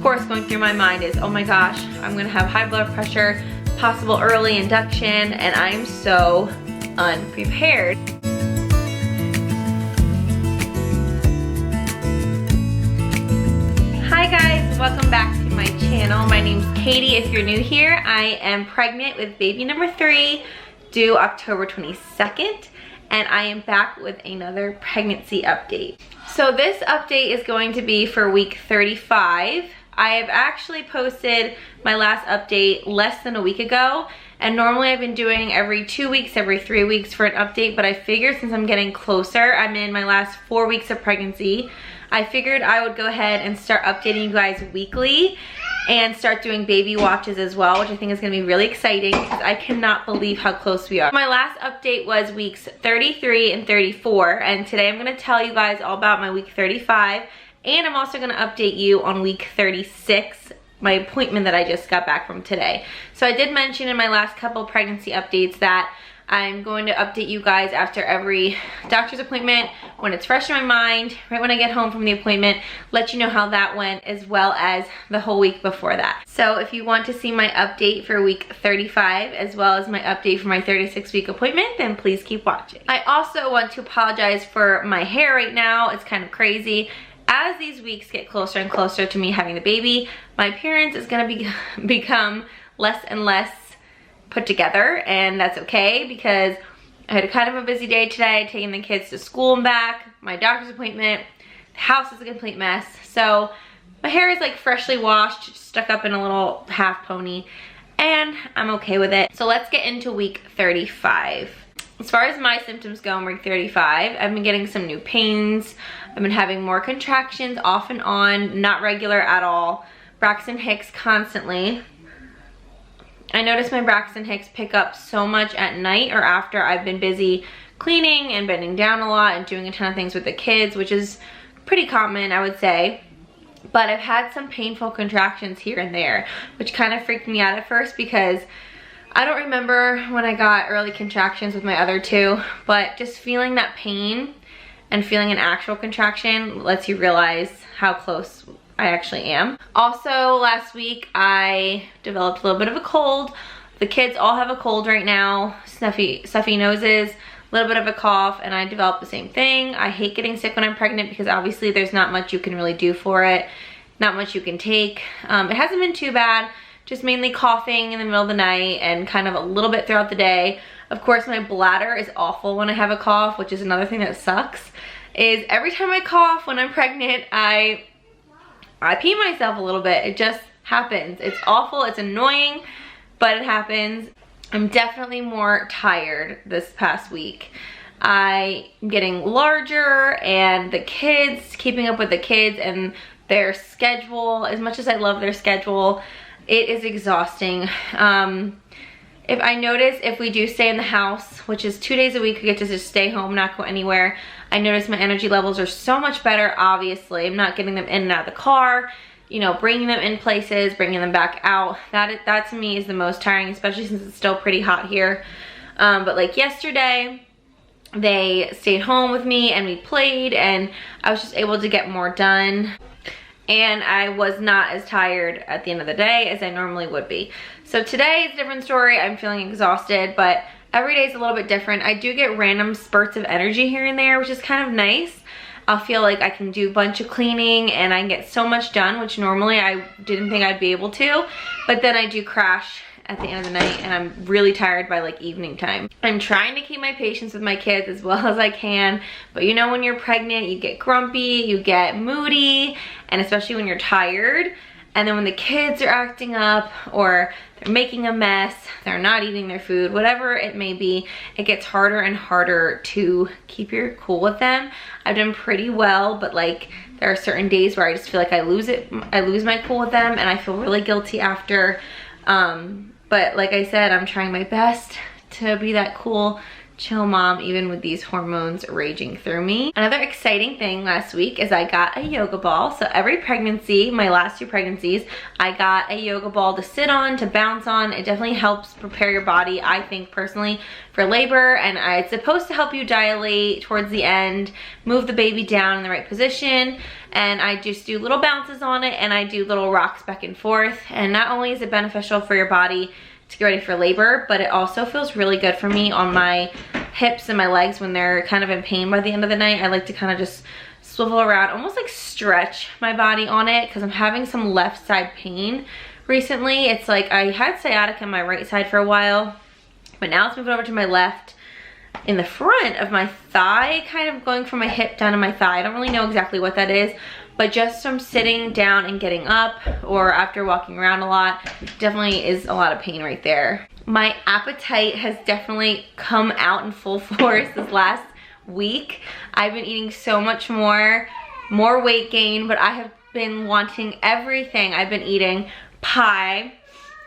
course going through my mind is, oh my gosh, I'm gonna have high blood pressure, possible early induction, and I'm so unprepared. Hi guys, welcome back to my channel. My name's Katie. If you're new here, I am pregnant with baby number 3, due October 22nd, and I am back with another pregnancy update. So this update is going to be for week 35. I have actually posted my last update less than a week ago, and normally I've been doing every 2 weeks, every 3 weeks for an update, but I figured since I'm getting closer, I'm in my last 4 weeks of pregnancy, I figured I would go ahead and start updating you guys weekly and start doing baby watches as well, which I think is going to be really exciting because I cannot believe how close we are. My last update was weeks 33 and 34, and today I'm going to tell you guys all about my week 35, and I'm also going to update you on week 36, my appointment that I just got back from today. So I did mention in my last couple pregnancy updates that I'm going to update you guys after every doctor's appointment when it's fresh in my mind, right when I get home from the appointment, let you know how that went, as well as the whole week before that. So if you want to see my update for week 35 as well as my update for my 36-week appointment, then please keep watching. I also want to apologize for my hair right now. It's kind of crazy. As these weeks get closer and closer to me having the baby, my appearance is going to become less and less put together, and that's okay because I had kind of a busy day today, taking the kids to school and back, my doctor's appointment, the house is a complete mess. So my hair is like freshly washed, stuck up in a little half pony, and I'm okay with it. So let's get into week 35. As far as my symptoms go in week 35, I've been getting some new pains. I've been having more contractions off and on, not regular at all. Braxton Hicks constantly. I notice my Braxton Hicks pick up so much at night or after I've been busy cleaning and bending down a lot and doing a ton of things with the kids, which is pretty common, I would say. But I've had some painful contractions here and there, which kind of freaked me out at first because I don't remember when I got early contractions with my other 2, but just feeling that pain and feeling an actual contraction lets you realize how close I actually am. Also, last week I developed a little bit of a cold. The kids all have a cold right now, stuffy noses, a little bit of a cough, and I developed the same thing. I hate getting sick when I'm pregnant because obviously there's not much you can really do for it, not much you can take. It hasn't been too bad, just mainly coughing in the middle of the night and kind of a little bit throughout the day. Of course, my bladder is awful when I have a cough, which is another thing that sucks, is every time I cough when I'm pregnant, I pee myself a little bit. It just happens. It's awful, it's annoying, but it happens. I'm definitely more tired this past week. I'm getting larger, and the kids, keeping up with the kids and their schedule, as much as I love their schedule, it is exhausting. If I notice, if we do stay in the house, which is 2 days a week, we get to just stay home, not go anywhere, I notice my energy levels are so much better. Obviously, I'm not getting them in and out of the car, you know, bringing them in places, bringing them back out. That to me is the most tiring, especially since it's still pretty hot here. But like yesterday, they stayed home with me and we played, and I was just able to get more done. And I was not as tired at the end of the day as I normally would be. So today is a different story. I'm feeling exhausted, but every day is a little bit different. I do get random spurts of energy here and there, which is kind of nice. I'll feel like I can do a bunch of cleaning and I can get so much done, which normally I didn't think I'd be able to. But then I do crash at the end of the night and I'm really tired by like evening time. I'm trying to keep my patience with my kids as well as I can, but you know when you're pregnant, you get grumpy, you get moody, and especially when you're tired. And then when the kids are acting up or they're making a mess, they're not eating their food, whatever it may be, it gets harder and harder to keep your cool with them. I've done pretty well, but like there are certain days where I just feel like I lose my cool with them and I feel really guilty after. But like I said, I'm trying my best to be that cool chill mom even with these hormones raging through me. Another exciting thing last week is I got a yoga ball. So every pregnancy, my last 2 pregnancies, I got a yoga ball to sit on, to bounce on. It definitely helps prepare your body, I think personally, for labor, and it's supposed to help you dilate towards the end, move the baby down in the right position, and I just do little bounces on it, and I do little rocks back and forth. And not only is it beneficial for your body to get ready for labor, but it also feels really good for me on my hips and my legs when they're kind of in pain by the end of the night. I like to kind of just swivel around, almost like stretch my body on it, because I'm having some left side pain recently. It's like I had sciatica on my right side for a while, but now it's moving over to my left in the front of my thigh, kind of going from my hip down to my thigh. I don't really know exactly what that is, but just from sitting down and getting up, or after walking around a lot, definitely is a lot of pain right there. My appetite has definitely come out in full force this last week. I've been eating so much more weight gain, but I have been wanting everything. I've been eating pie.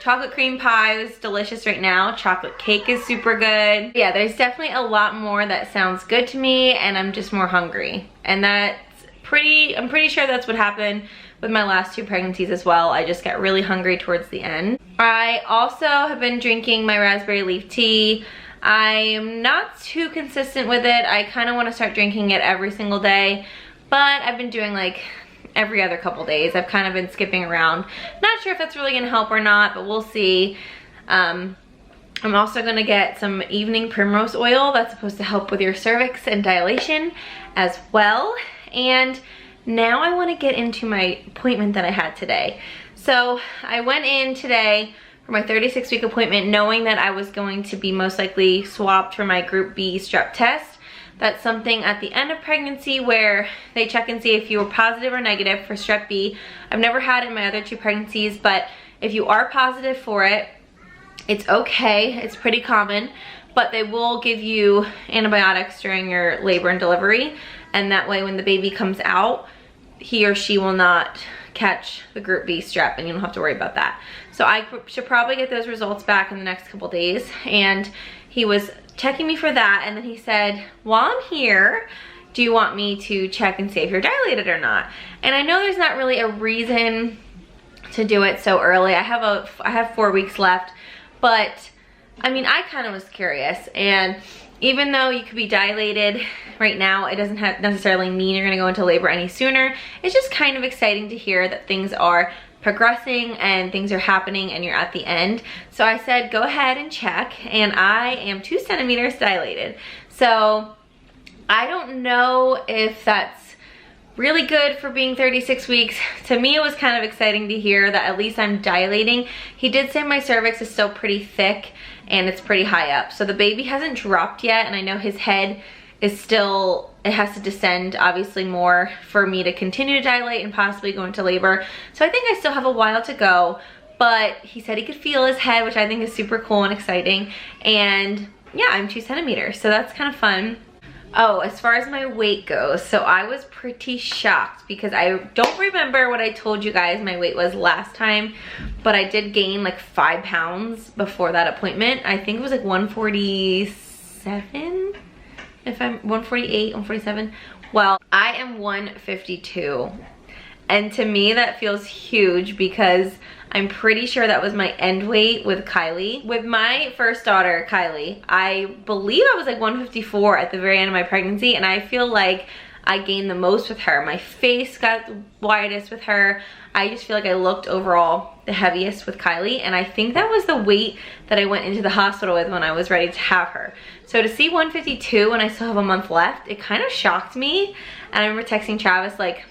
Chocolate cream pie is delicious right now. Chocolate cake is super good. Yeah, there's definitely a lot more that sounds good to me, and I'm just more hungry. And I'm pretty sure that's what happened with my last 2 pregnancies as well. I just got really hungry towards the end. I also have been drinking my raspberry leaf tea. I'm not too consistent with it. I kind of want to start drinking it every single day, but I've been doing like every other couple days. I've kind of been skipping around. Not sure if that's really gonna help or not, but we'll see. I'm also gonna get some evening primrose oil that's supposed to help with your cervix and dilation as well. And now I wanna get into my appointment that I had today. So I went in today for my 36-week appointment knowing that I was going to be most likely swapped for my Group B strep test. That's something at the end of pregnancy where they check and see if you were positive or negative for strep B. I've never had it in my other 2 pregnancies, but if you are positive for it, it's okay. It's pretty common, but they will give you antibiotics during your labor and delivery, and that way when the baby comes out, he or she will not catch the Group B strep, and you don't have to worry about that. So I should probably get those results back in the next couple days, and he was checking me for that, and then he said, while I'm here, do you want me to check and see if you're dilated or not? And I know there's not really a reason to do it so early. I have 4 weeks left, but I mean, I kind of was curious, and even though you could be dilated right now, it doesn't necessarily mean you're gonna go into labor any sooner. It's just kind of exciting to hear that things are progressing and things are happening and you're at the end. So I said, go ahead and check, and I am 2 centimeters dilated. So I don't know if that's really good for being 36 weeks. To me, it was kind of exciting to hear that at least I'm dilating. He did say my cervix is still pretty thick and it's pretty high up. So the baby hasn't dropped yet, and I know his head is still, it has to descend obviously more for me to continue to dilate and possibly go into labor. So I think I still have a while to go, but he said he could feel his head, which I think is super cool and exciting. And yeah, I'm 2 centimeters, so that's kind of fun. Oh, as far as my weight goes, so I was pretty shocked because I don't remember what I told you guys my weight was last time, but I did gain like 5 pounds before that appointment. I think it was like 147, if I'm 148, 147. Well, I am 152. And to me that feels huge because I'm pretty sure that was my end weight with Kylie. With my first daughter, Kylie, I believe I was like 154 at the very end of my pregnancy, and I feel like I gained the most with her. My face got the widest with her. I just feel like I looked overall the heaviest with Kylie, and I think that was the weight that I went into the hospital with when I was ready to have her. So to see 152 when I still have a month left, it kind of shocked me. And I remember texting Travis like,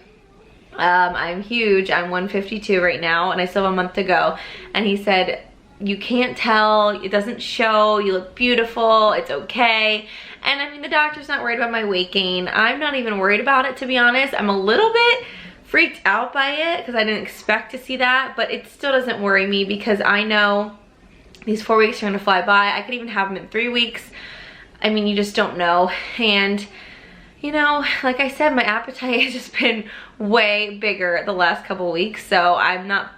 I'm huge, I'm 152 right now and I still have a month to go. And he said, you can't tell, it doesn't show, you look beautiful, it's okay. And I mean, the doctor's not worried about my weight gain. I'm not even worried about it, to be honest. I'm a little bit freaked out by it because I didn't expect to see that, but it still doesn't worry me because I know these 4 weeks are gonna fly by. I could even have them in 3 weeks. I mean, you just don't know. And you know, like I said, my appetite has just been way bigger the last couple weeks, so I'm not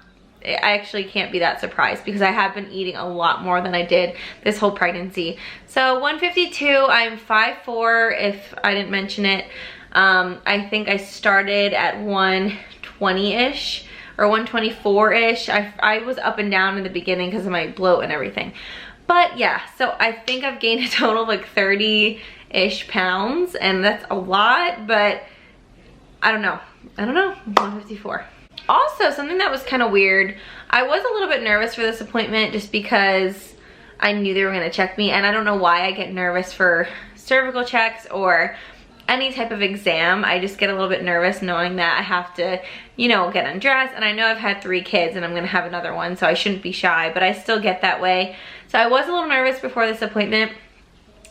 I actually can't be that surprised because I have been eating a lot more than I did this whole pregnancy. So 152, I'm 5'4", if I didn't mention it. I think I started at 120-ish or 124-ish. I was up and down in the beginning because of my bloat and everything. But yeah, so I think I've gained a total of like 30-ish pounds, and that's a lot, but I don't know, 154. Also, something that was kind of weird, I was a little bit nervous for this appointment just because I knew they were gonna check me, and I don't know why I get nervous for cervical checks or any type of exam. I just get a little bit nervous knowing that I have to, you know, get undressed, and I know I've had 3 kids and I'm gonna have another one, so I shouldn't be shy, but I still get that way. So I was a little nervous before this appointment,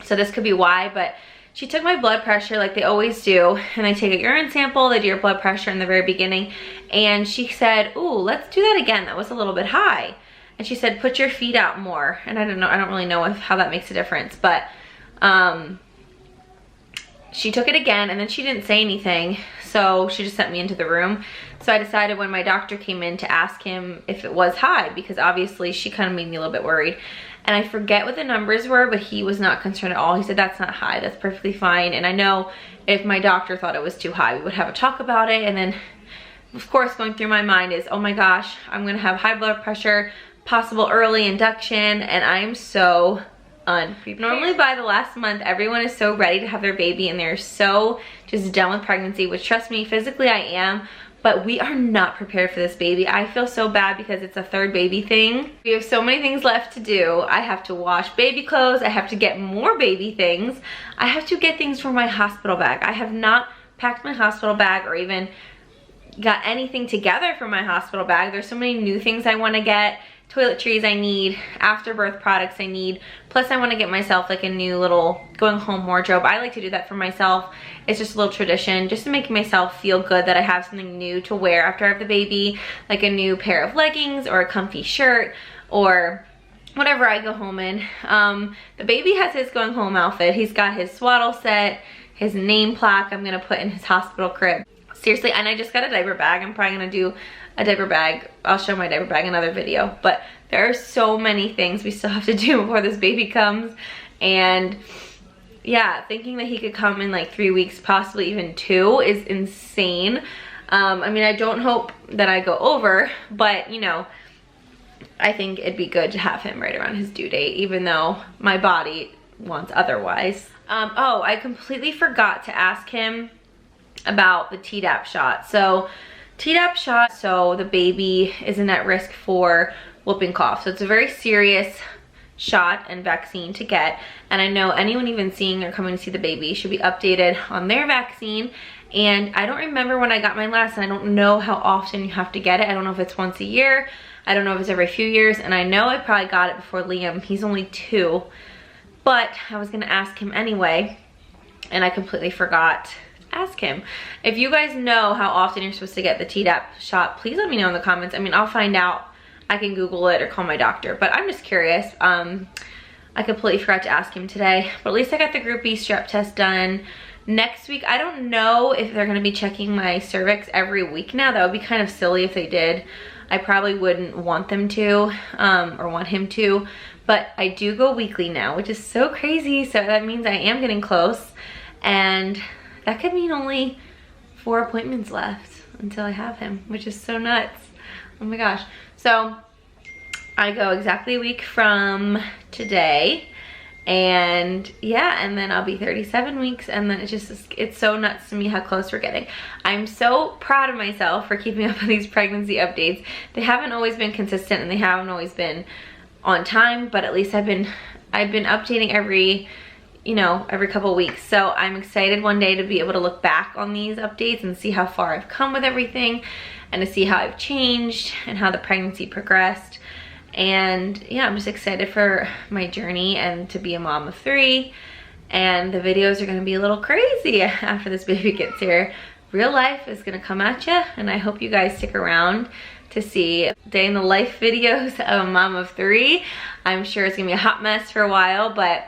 so this could be why, but she took my blood pressure like they always do, and they take a urine sample, they do your blood pressure in the very beginning, and she said, ooh, let's do that again, that was a little bit high. And she said, put your feet out more, and I don't know, I don't really know how that makes a difference, but she took it again, and then she didn't say anything, so she just sent me into the room. So I decided when my doctor came in to ask him if it was high, because obviously she kind of made me a little bit worried. And I forget what the numbers were, but he was not concerned at all. He said, that's not high, that's perfectly fine. And I know if my doctor thought it was too high, we would have a talk about it. And then, of course, going through my mind is, oh my gosh, I'm gonna have high blood pressure, possible early induction, and I'm so unprepared. Normally by the last month, everyone is so ready to have their baby, and they're so just done with pregnancy, which trust me, physically I am. But we are not prepared for this baby. I feel so bad because it's a 3rd baby thing. We have so many things left to do. I have to wash baby clothes. I have to get more baby things. I have to get things for my hospital bag. I have not packed my hospital bag or even got anything together for my hospital bag. There's so many new things I want to get. Toiletries I need, afterbirth products I need, plus I want to get myself like a new little going home wardrobe. I like to do that for myself. It's just a little tradition, just to make myself feel good that I have something new to wear after I have the baby, like a new pair of leggings or a comfy shirt or whatever I go home in. The baby has his going home outfit. He's got his swaddle set, his name plaque I'm gonna put in his hospital crib. Seriously, and I just got a diaper bag. I'm probably gonna do a diaper bag. I'll show my diaper bag in another video, but there are so many things we still have to do before this baby comes. And yeah, thinking that he could come in like 3 weeks, possibly even 2, is insane. I mean, I don't hope that I go over, but you know, I think it'd be good to have him right around his due date, even though my body wants otherwise. Oh, I completely forgot to ask him about the Tdap shot. So Tdap shot, so the baby isn't at risk for whooping cough. So it's a very serious shot and vaccine to get, and I know anyone even seeing or coming to see the baby should be updated on their vaccine. And I don't remember when I got mine last, and I don't know how often you have to get it. I don't know if it's once a year, I don't know if it's every few years, and I know I probably got it before Liam. He's only 2, but I was gonna ask him anyway, and I completely forgot to ask him. If you guys know how often you're supposed to get the Tdap shot, please let me know in the comments. I mean, I'll find out. I can Google it or call my doctor, but I'm just curious. I completely forgot to ask him today, but at least I got the Group B strep test done. Next week, I don't know if they're gonna be checking my cervix every week now. That would be kind of silly if they did. I probably wouldn't want them to, or want him to, but I do go weekly now, which is so crazy. So that means I am getting close, and that could mean only 4 appointments left until I have him, which is so nuts. Oh my gosh. So I go exactly a week from today, and yeah, and then I'll be 37 weeks, and then it's so nuts to me how close we're getting. I'm so proud of myself for keeping up with these pregnancy updates. They haven't always been consistent, and they haven't always been on time, but at least I've been updating every couple weeks. So I'm excited one day to be able to look back on these updates and see how far I've come with everything, and to see how I've changed and how the pregnancy progressed. And yeah, I'm just excited for my journey and to be a mom of 3. And the videos are gonna be a little crazy after this baby gets here. Real life is gonna come at you, and I hope you guys stick around to see day in the life videos of a mom of 3. I'm sure it's gonna be a hot mess for a while, but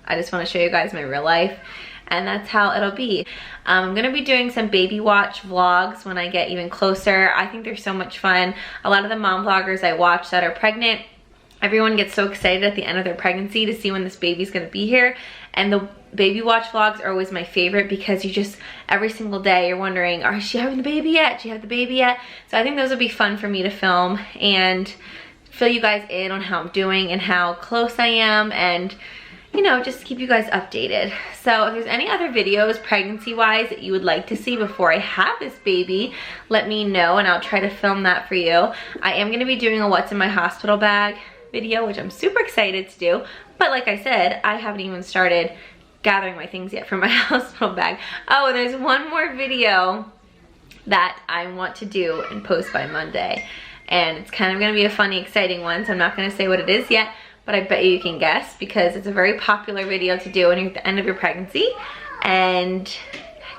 I just want to show you guys my real life. and that's how it'll be. I'm gonna be doing some baby watch vlogs when I get even closer. I think they're so much fun. A lot of the mom vloggers I watch that are pregnant, everyone gets so excited at the end of their pregnancy to see when this baby's gonna be here. And the baby watch vlogs are always my favorite because you just, every single day you're wondering, is she having the baby yet? Did she have the baby yet? So I think those would be fun for me to film and fill you guys in on how I'm doing and how close I am, and you know, just keep you guys updated. So if there's any other videos pregnancy wise that you would like to see before I have this baby, let me know and I'll try to film that for you. I am gonna be doing a what's in my hospital bag video, which I'm super excited to do. But like I said, I haven't even started gathering my things yet for my hospital bag. Oh, and there's one more video that I want to do and post by Monday. And it's kind of gonna be a funny, exciting one, so I'm not gonna say what it is yet, but I bet you can guess because it's a very popular video to do when you're at the end of your pregnancy. And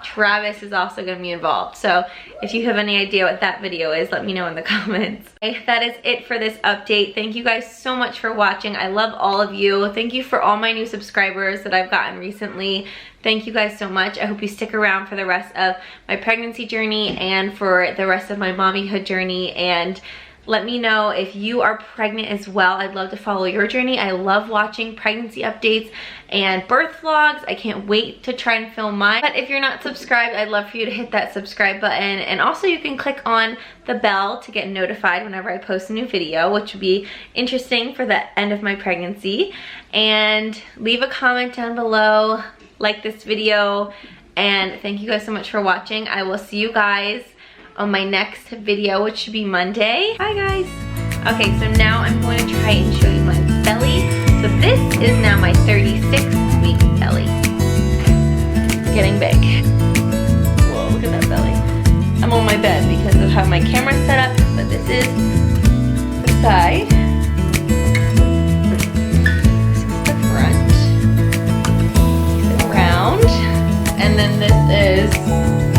Travis is also gonna be involved. So if you have any idea what that video is, let me know in the comments. Okay, that is it for this update. Thank you guys so much for watching. I love all of you. Thank you for all my new subscribers that I've gotten recently. Thank you guys so much. I hope you stick around for the rest of my pregnancy journey and for the rest of my mommyhood journey. And let me know if you are pregnant as well. I'd love to follow your journey. I love watching pregnancy updates and birth vlogs. I can't wait to try and film mine. But if you're not subscribed, I'd love for you to hit that subscribe button. And also you can click on the bell to get notified whenever I post a new video, which would be interesting for the end of my pregnancy. And leave a comment down below, like this video, and thank you guys so much for watching. I will see you guys on my next video, which should be Monday. Bye guys. Okay, so now I'm going to try and show you my belly. So this is now my 36th week belly. It's getting big. Whoa, look at that belly. I'm on my bed because of how my camera's set up, but this is the side. This is the front. It's round. And then this is